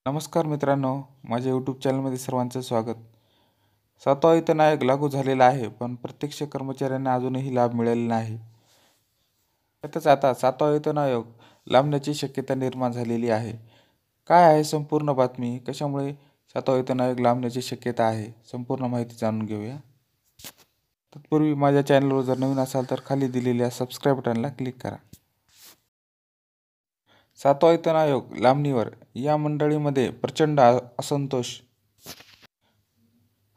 नमस्कार मित्रांनो, माझ्या यूट्यूब चॅनलमध्ये सर्वांचं स्वागत. 7वा वेतन आयोग लागू झालेला आहे, पण प्रत्यक्ष कर्मचाऱ्यांना अजूनही लाभ मिळालेला नाही. त्यातच आता 7वा वेतन आयोग लांबण्याची शक्यता निर्माण झालेली आहे. काय आहे संपूर्ण बातमी? कशामुळे 7वा वेतन आयोग लांबण्याची शक्यता आहे? संपूर्ण माहिती जाणून घेऊया. तत्पूर्वी माझ्या चॅनलवर जर नवीन असाल तर खाली दिलेल्या सबस्क्राईब बटनला क्लिक करा. 7वा वेतन आयोग लांबणीवर या मंडळीमध्ये प्रचंड असंतोष.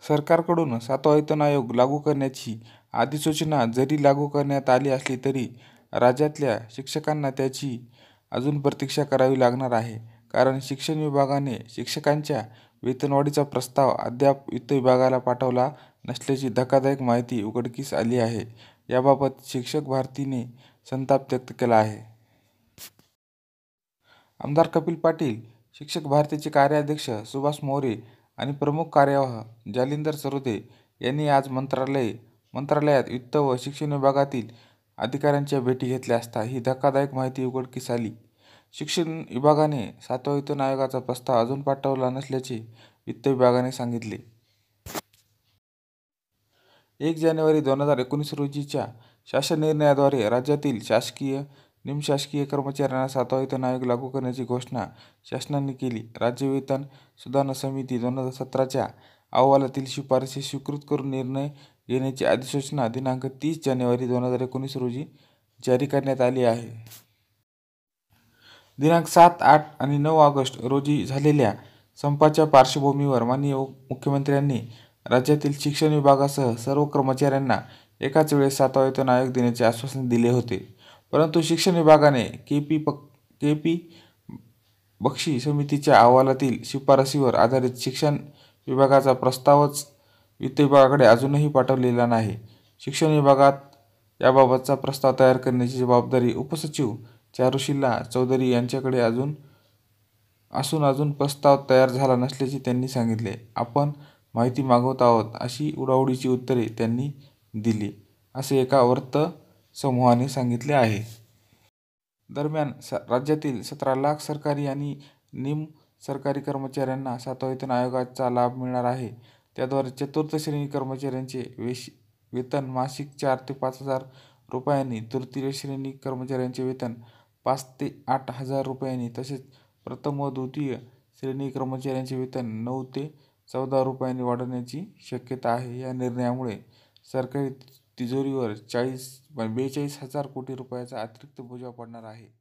सरकारकडून 7वा वेतन आयोग लागू करण्याची अधिसूचना जरी लागू करण्यात आली असली तरी राज्यातल्या शिक्षकांना त्याची अजून प्रतीक्षा करावी लागणार आहे. कारण शिक्षण विभागाने शिक्षकांच्या वेतनवाढीचा प्रस्ताव अद्याप वित्त विभागाला पाठवला नसल्याची धक्कादायक माहिती उघडकीस आली आहे. याबाबत शिक्षक भारतीने संताप व्यक्त केला आहे. आमदार कपिल पाटील, शिक्षक भारतीचे कार्याध्यक्ष सुभाष मोरे आणि प्रमुख कार्यवाह जालिंदर सरोदे यांनी आज मंत्रालयात वित्त व शिक्षण विभागातील अधिकाऱ्यांच्या भेटी घेतल्या असता ही धक्कादायक माहिती उघडकीस आली. शिक्षण विभागाने 7वा वेतन आयोगाचा प्रस्ताव अजून पाठवला नसल्याचे वित्त विभागाने सांगितले. 1 जानेवारी 2019 रोजीच्या शासन निर्णयाद्वारे राज्यातील शासकीय, निमशासकीय कर्मचाऱ्यांना 7वा वेतन आयोग लागू करण्याची घोषणा शासनाने केली. राज्य वेतन सुधारणा समिती 2017च्या अहवालातील शिफारसी स्वीकृत करून निर्णय घेण्याची अधिसूचना दिनांक 30 जानेवारी 2019 रोजी जारी करण्यात आली आहे. दिनांक 7, 8 आणि 9 ऑगस्ट रोजी झालेल्या संपाच्या पार्श्वभूमीवर माननीय मुख्यमंत्र्यांनी राज्यातील शिक्षण विभागासह सर्व कर्मचाऱ्यांना एकाच वेळेस 7वा वेतन आयोग देण्याचे आश्वासन दिले होते. परंतु शिक्षण विभागाने के.पी. बक्षी समितीच्या अहवालातील शिफारसीवर आधारित शिक्षण विभागाचा प्रस्तावच वित्त विभागाकडे अजूनही पाठवलेला नाही. शिक्षण विभागात याबाबतचा प्रस्ताव तयार करण्याची जबाबदारी उपसचिव चारुशीला चौधरी यांच्याकडे अजून प्रस्ताव तयार झाला नसल्याचे त्यांनी सांगितले. आपण माहिती मागवत आहोत अशी उडाउडीची उत्तरे त्यांनी दिली, असे एका वृत्तसमूहाने सांगितले आहे. दरम्यान राज्यातील 17 लाख सरकारी आणि निम-सरकारी कर्मचाऱ्यांना 7वा वेतन आयोगाचा लाभ मिळणार आहे. त्याद्वारे चतुर्थ श्रेणी कर्मचाऱ्यांचे वेतन मासिक 4 ते 5 हजार रुपयांनी, तृतीय श्रेणी कर्मचाऱ्यांचे वेतन 5 ते 8 हजार रुपयांनी तसेच प्रथम व द्वितीय श्रेणी कर्मचाऱ्यांचे वेतन 9 ते 14 रुपयांनी वाढण्याची शक्यता आहे. या निर्णयामुळे सरकारी तिजोरीवर 42,000 कोटी रुपयांचा अतिरिक्त बोजा पडणार आहे.